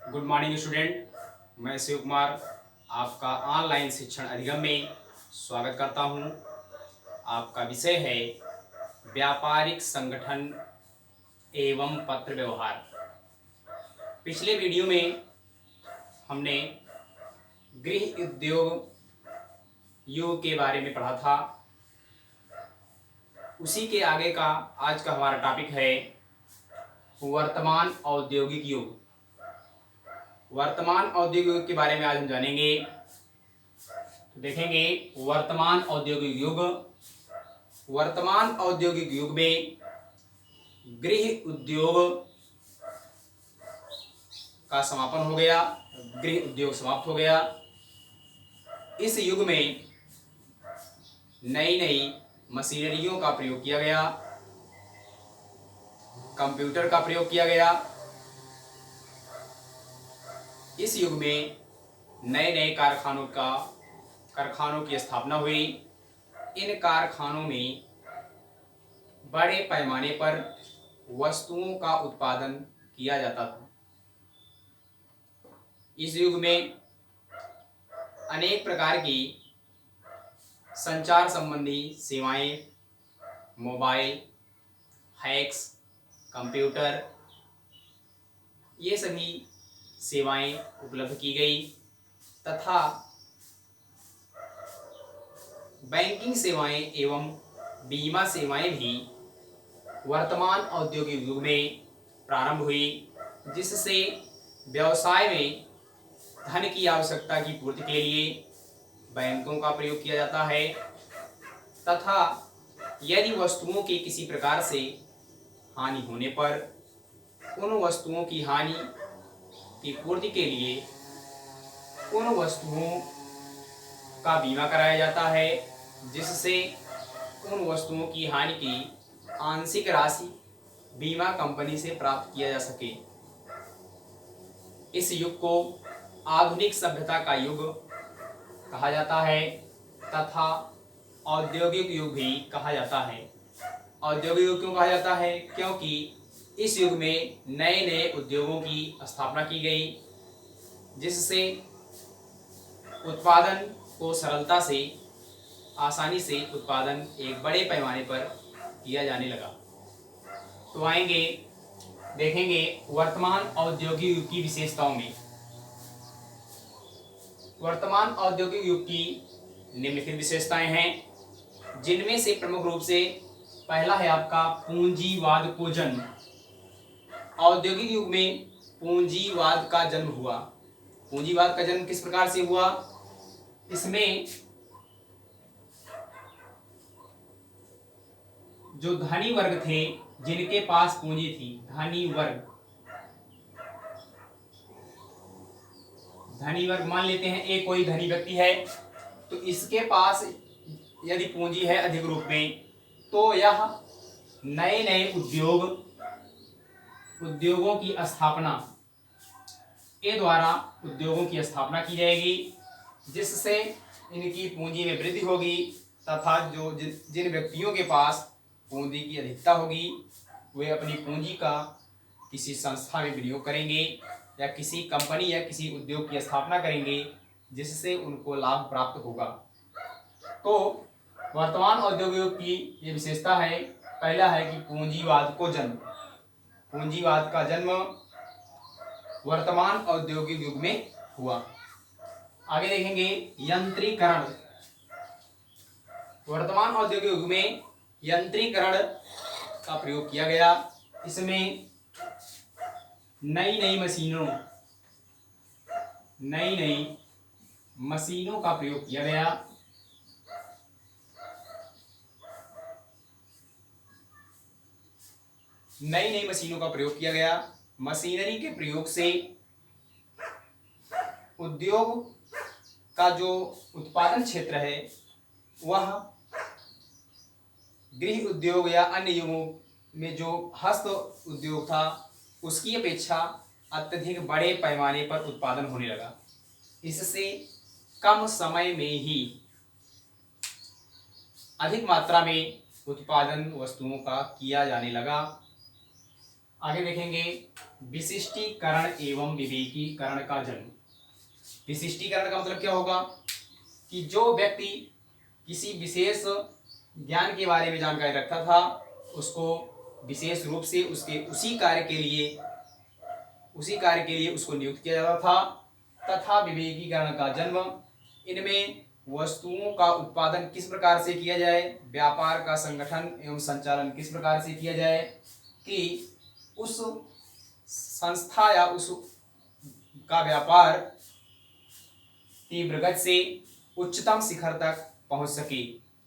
Good morning student. मैं शिव कुमार आपका online शिक्षण अधिगम में स्वागत करता हूं। आपका विषय है व्यापारिक संगठन एवं पत्र व्यवहार। पिछले वीडियो में हमने गृह उद्योग युग के बारे में पढ़ा था। उसी के आगे का आज का हमारा टॉपिक है वर्तमान औद्योगिक युग। वर्तमान औद्योगिक युग के बारे में आज हम जानेंगे। तो देखेंगे वर्तमान औद्योगिक युग। वर्तमान औद्योगिक युग में गृह उद्योग का समापन हो गया, गृह उद्योग समाप्त हो गया। इस युग में नई नई मशीनरियों का प्रयोग किया गया, कंप्यूटर का प्रयोग किया गया। इस युग में नए नए कारखानों की स्थापना हुई। इन कारखानों में बड़े पैमाने पर वस्तुओं का उत्पादन किया जाता था। इस युग में अनेक प्रकार की संचार संबंधी सेवाएं, मोबाइल, फैक्स, कंप्यूटर, ये सभी सेवाएं उपलब्ध की गई तथा बैंकिंग सेवाएं एवं बीमा सेवाएं भी वर्तमान औद्योगिक युग में प्रारंभ हुई, जिससे व्यवसाय में धन की आवश्यकता की पूर्ति के लिए बैंकों का प्रयोग किया जाता है तथा यदि वस्तुओं की किसी प्रकार से हानि होने पर उन वस्तुओं की हानि की पूर्ति के लिए उन वस्तुओं का बीमा कराया जाता है, जिससे उन वस्तुओं की हानि की आंशिक राशि बीमा कंपनी से प्राप्त किया जा सके। इस युग को आधुनिक सभ्यता का युग कहा जाता है तथा औद्योगिक युग भी कहा जाता है। औद्योगिक युग क्यों कहा जाता है? क्योंकि इस युग में नए नए उद्योगों की स्थापना की गई, जिससे उत्पादन को सरलता से, आसानी से उत्पादन एक बड़े पैमाने पर किया जाने लगा। तो आएंगे, देखेंगे वर्तमान औद्योगिक युग की विशेषताओं में। वर्तमान औद्योगिक युग की निम्नलिखित विशेषताएं हैं, जिनमें से प्रमुख रूप से पहला है आपका पूंजीवाद को जन्म। औद्योगिक युग में पूंजीवाद का जन्म हुआ। पूंजीवाद का जन्म किस प्रकार से हुआ? इसमें जो धनी वर्ग थे, जिनके पास पूंजी थी, धनी वर्ग मान लेते हैं एक कोई धनी व्यक्ति है, तो इसके पास यदि पूंजी है अधिक रूप में, तो यह नए नए उद्योगों की स्थापना के द्वारा उद्योगों की स्थापना की जाएगी, जिससे इनकी पूंजी में वृद्धि होगी तथा जो जिन व्यक्तियों के पास पूंजी की अधिकता होगी वे अपनी पूंजी का किसी संस्था में विनियोग करेंगे या किसी कंपनी या किसी उद्योग की स्थापना करेंगे, जिससे उनको लाभ प्राप्त होगा। तो वर्तमान औद्योगिक युग की ये विशेषता है। पहला है कि पूंजीवाद को जन्म। पूंजीवाद का जन्म वर्तमान औद्योगिक युग में हुआ। आगे देखेंगे यंत्रीकरण। वर्तमान औद्योगिक युग में यंत्रीकरण का प्रयोग किया गया। इसमें नई नई मशीनों का प्रयोग किया गया। नई नई मशीनों का प्रयोग किया गया। मशीनरी के प्रयोग से उद्योग का जो उत्पादन क्षेत्र है वह गृह उद्योग या अन्य युगों में जो हस्त उद्योग था उसकी अपेक्षा अत्यधिक बड़े पैमाने पर उत्पादन होने लगा। इससे कम समय में ही अधिक मात्रा में उत्पादन वस्तुओं का किया जाने लगा। आगे देखेंगे विशिष्टीकरण एवं विवेकीकरण का जन्म। विशिष्टीकरण का मतलब क्या होगा कि जो व्यक्ति किसी विशेष ज्ञान के बारे में जानकारी रखता था उसको विशेष रूप से उसके उसी कार्य के लिए उसको नियुक्त किया जाता था। तथा विवेकीकरण का जन्म, इनमें वस्तुओं का उत्पादन किस प्रकार से किया जाए, व्यापार का संगठन एवं संचालन किस प्रकार से किया जाए कि उस संस्था या उस का व्यापार तीव्र गति से उच्चतम शिखर तक पहुंच सके,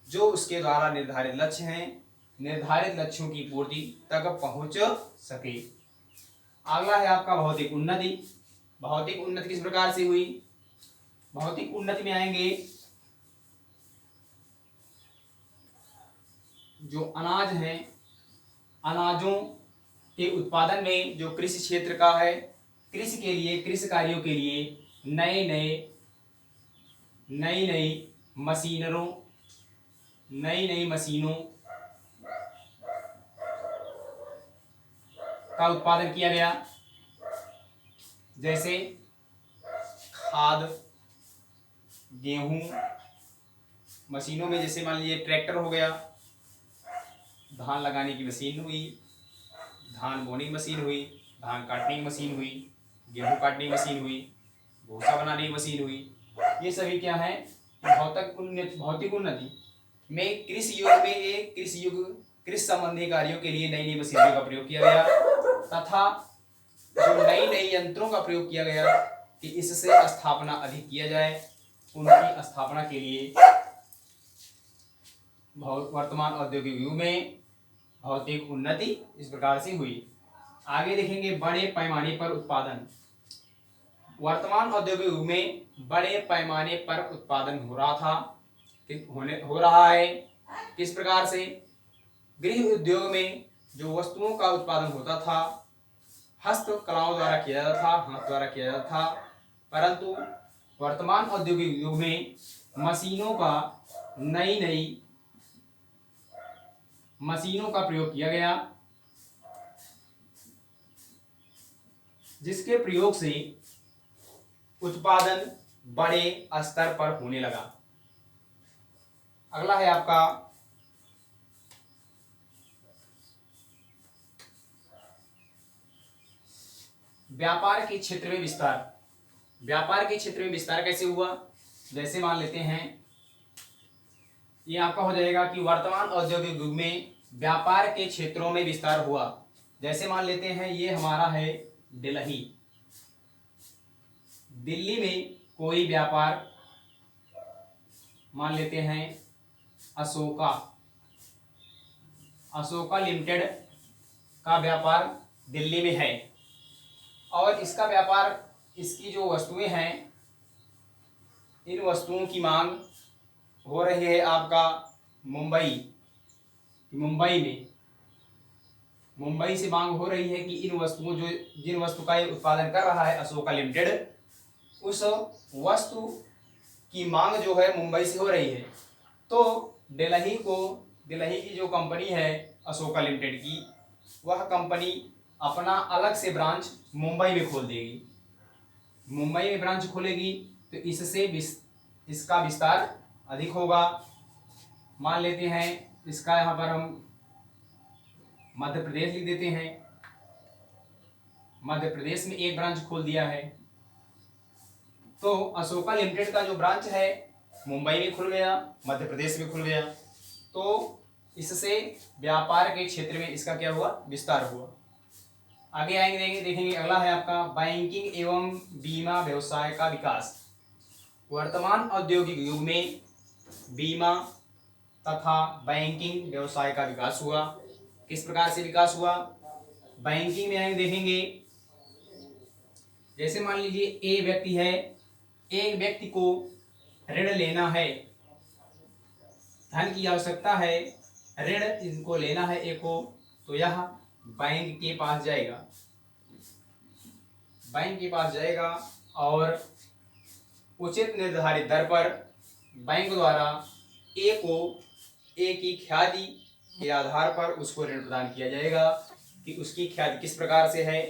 जो उसके द्वारा निर्धारित लक्ष्य हैं, निर्धारित लक्ष्यों की पूर्ति तक पहुंच सके। अगला है आपका भौतिक उन्नति। भौतिक उन्नति किस प्रकार से हुई? भौतिक उन्नति में आएंगे जो अनाज हैं, अनाजों के उत्पादन में जो कृषि क्षेत्र का है, कृषि के लिए, कृषि कार्यों के लिए नई नई मशीनों का उत्पादन किया गया। जैसे खाद, गेहूं, मशीनों में जैसे मान लीजिए ट्रैक्टर हो गया, धान लगाने की मशीन हुई, धान बोने की मशीन हुई, धान काटने की मशीन हुई, गेहूं काटने की मशीन हुई, भूसा बनाने की मशीन हुई। ये सभी क्या है? भौतिक उन्नति में कृषि संबंधी कार्यों के लिए नई नई मशीनों का प्रयोग किया गया तथा जो नई नई यंत्रों का प्रयोग किया गया कि इससे स्थापना अधिक किया जाए, उनकी स्थापना के लिए वर्तमान औद्योगिक युग में भौतिक उन्नति इस प्रकार से हुई। आगे देखेंगे बड़े पैमाने पर उत्पादन। वर्तमान औद्योगिक युग में बड़े पैमाने पर उत्पादन हो रहा है। किस प्रकार से? गृह उद्योग में जो वस्तुओं का उत्पादन होता था हस्तकलाओं द्वारा किया जाता था, हाथ द्वारा किया जाता था, परंतु वर्तमान औद्योगिक युग में नई मशीनों का प्रयोग किया गया, जिसके प्रयोग से उत्पादन बड़े स्तर पर होने लगा। अगला है आपका व्यापार के क्षेत्र में विस्तार। व्यापार के क्षेत्र में विस्तार कैसे हुआ? जैसे मान लेते हैं, ये आपका हो जाएगा कि वर्तमान औद्योगिक युग में व्यापार के क्षेत्रों में विस्तार हुआ। जैसे मान लेते हैं ये हमारा है दिल्ली। दिल्ली में कोई व्यापार, मान लेते हैं अशोका लिमिटेड का व्यापार दिल्ली में है और इसका व्यापार, इसकी जो वस्तुएं हैं, इन वस्तुओं की मांग हो रही है आपका मुंबई से मांग हो रही है कि जिन वस्तु का ये उत्पादन कर रहा है अशोका लिमिटेड, उस वस्तु की मांग जो है मुंबई से हो रही है। तो दिल्ली की जो कंपनी है अशोका लिमिटेड की, वह कंपनी अपना अलग से ब्रांच मुंबई में खोल देगी। मुंबई में ब्रांच खोलेगी तो इससे इसका विस्तार अधिक होगा। मान लेते हैं इसका यहाँ पर हम मध्य प्रदेश लिख देते हैं। मध्य प्रदेश में एक ब्रांच खोल दिया है, तो अशोका लिमिटेड का जो ब्रांच है मुंबई में खुल गया, मध्य प्रदेश में खुल गया। तो इससे व्यापार के क्षेत्र में इसका क्या हुआ? विस्तार हुआ। आगे आएंगे, देखेंगे अगला है आपका बैंकिंग एवं बीमा व्यवसाय का विकास। वर्तमान औद्योगिक युग में बीमा तथा बैंकिंग व्यवसाय का विकास हुआ। किस प्रकार से विकास हुआ? बैंकिंग में आएंगे, देखेंगे जैसे मान लीजिए एक व्यक्ति है, एक व्यक्ति को ऋण लेना है, धन की आवश्यकता है, ऋण इनको लेना है एक को, तो यह बैंक के पास जाएगा और उचित निर्धारित दर पर बैंक द्वारा ए की ख्याति के आधार पर उसको ऋण प्रदान किया जाएगा। कि उसकी ख्याति किस प्रकार से है।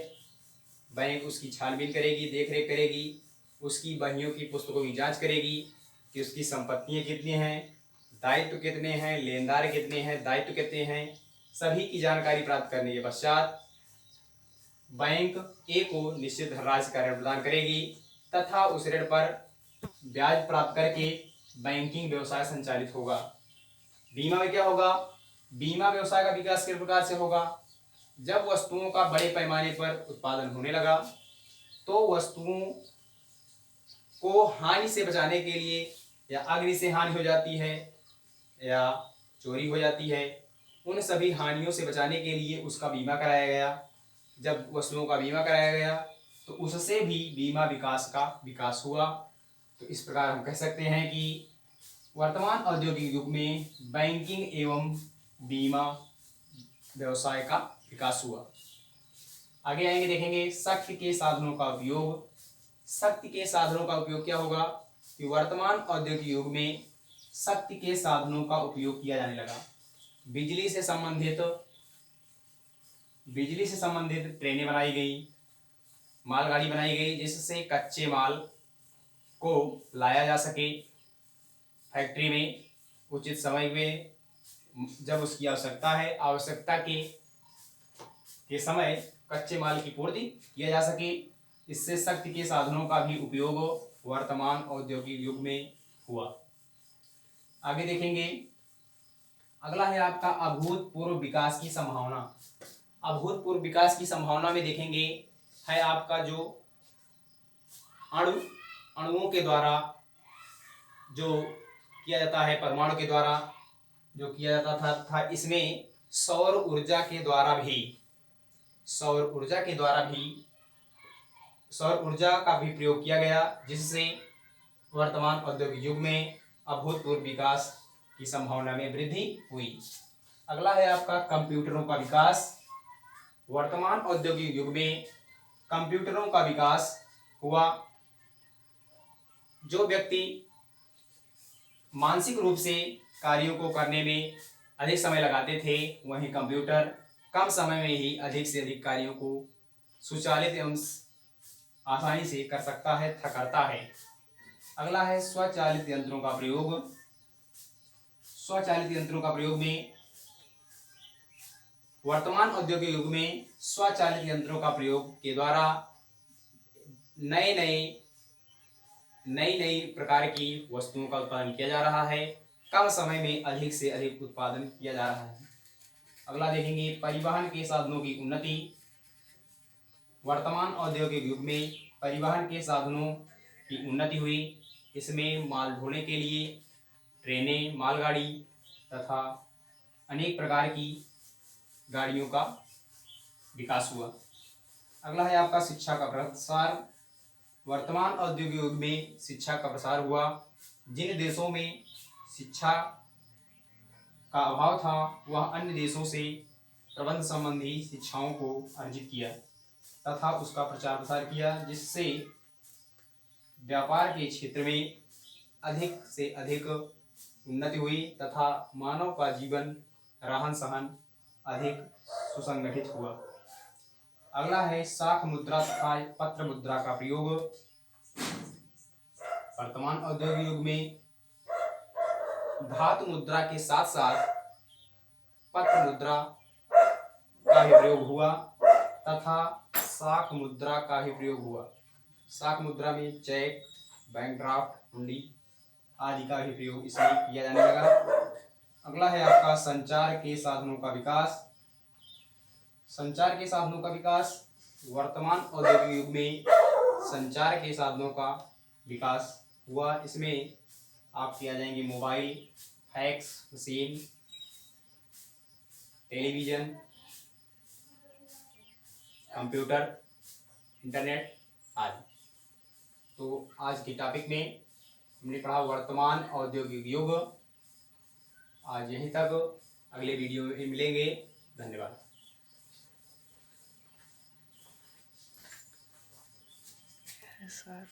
बैंक उसकी छानबीन करेगी, देख रेख करेगी, उसकी बहियों की पुस्तकों की जांच करेगी कि उसकी संपत्तियां कितनी हैं, दायित्व कितने हैं, लेनदार कितने हैं, दायित्व कितने हैं, सभी की जानकारी प्राप्त करने के पश्चात बैंक ए को निश्चित धनराशि का ऋण प्रदान करेगी तथा उस ऋण पर ब्याज प्राप्त करके बैंकिंग व्यवसाय संचालित होगा। बीमा में क्या होगा? बीमा व्यवसाय का विकास किस प्रकार से होगा? जब वस्तुओं का बड़े पैमाने पर उत्पादन होने लगा तो वस्तुओं को हानि से बचाने के लिए या अग्नि से हानि हो जाती है या चोरी हो जाती है, उन सभी हानियों से बचाने के लिए उसका बीमा कराया गया। जब वस्तुओं का बीमा कराया गया तो उससे भी बीमा विकास का विकास हुआ। तो इस प्रकार हम कह सकते हैं कि वर्तमान औद्योगिक युग में बैंकिंग एवं बीमा व्यवसाय का विकास हुआ। आगे आएंगे, देखेंगे शक्ति के साधनों का उपयोग। शक्ति के साधनों का उपयोग क्या होगा कि वर्तमान औद्योगिक युग में शक्ति के साधनों का उपयोग किया जाने लगा। बिजली से संबंधित ट्रेनें बनाई गई, मालगाड़ी बनाई गई जिससे कच्चे माल को लाया जा सके फैक्ट्री में उचित समय में, जब उसकी आवश्यकता है, आवश्यकता के समय कच्चे माल की पूर्ति किया जा सके। इससे शक्ति के साधनों का भी उपयोग वर्तमान औद्योगिक युग में हुआ। आगे देखेंगे, अगला है आपका अभूतपूर्व विकास की संभावना। अभूतपूर्व विकास की संभावना में देखेंगे है आपका जो अणुओं के द्वारा जो किया जाता है, परमाणु के द्वारा जो किया जाता था इसमें सौर ऊर्जा के द्वारा भी प्रयोग किया गया, जिससे वर्तमान औद्योगिक युग में अभूतपूर्व विकास की संभावना में वृद्धि हुई। अगला है आपका कंप्यूटरों का विकास। वर्तमान औद्योगिक युग में कंप्यूटरों का विकास हुआ। जो व्यक्ति मानसिक रूप से कार्यों को करने में अधिक समय लगाते थे, वहीं कंप्यूटर कम समय में ही अधिक से अधिक कार्यों को सुचालित एवं आसानी से कर सकता है तथा करता है। अगला है स्वचालित यंत्रों का प्रयोग। स्वचालित यंत्रों का प्रयोग में वर्तमान औद्योगिक युग में स्वचालित यंत्रों का प्रयोग के द्वारा नई नई प्रकार की वस्तुओं का उत्पादन किया जा रहा है, कम समय में अधिक से अधिक उत्पादन किया जा रहा है। अगला देखेंगे परिवहन के साधनों की उन्नति। वर्तमान औद्योगिक युग में परिवहन के साधनों की उन्नति हुई। इसमें माल ढोने के लिए ट्रेनें, मालगाड़ी तथा अनेक प्रकार की गाड़ियों का विकास हुआ। अगला है आपका शिक्षा का प्रसार। वर्तमान औद्योगिक युग में शिक्षा का प्रसार हुआ। जिन देशों में शिक्षा का अभाव था वह अन्य देशों से प्रबंध संबंधी शिक्षाओं को अर्जित किया तथा उसका प्रचार प्रसार किया, जिससे व्यापार के क्षेत्र में अधिक से अधिक उन्नति हुई तथा मानव का जीवन रहन सहन अधिक सुसंगठित हुआ। अगला है शाख मुद्रा तथा पत्र मुद्रा का प्रयोग। वर्तमान औद्योगिक युग में धातु मुद्रा के साथ साथ पत्र मुद्रा का भी प्रयोग हुआ तथा शाख मुद्रा का भी प्रयोग हुआ। शाख मुद्रा में चेक, बैंक ड्राफ्ट, हुंडी आदि का भी प्रयोग इसमें किया जाने लगा। अगला है आपका संचार के साधनों का विकास। संचार के साधनों का विकास। वर्तमान औद्योगिक युग में संचार के साधनों का विकास हुआ। इसमें आपके आ जाएंगे mobile, fax machine, television, computer, internet आदि। तो आज के टॉपिक में हमने पढ़ा वर्तमान औद्योगिक युग। आज यहीं तक, अगले वीडियो में मिलेंगे। धन्यवाद। सर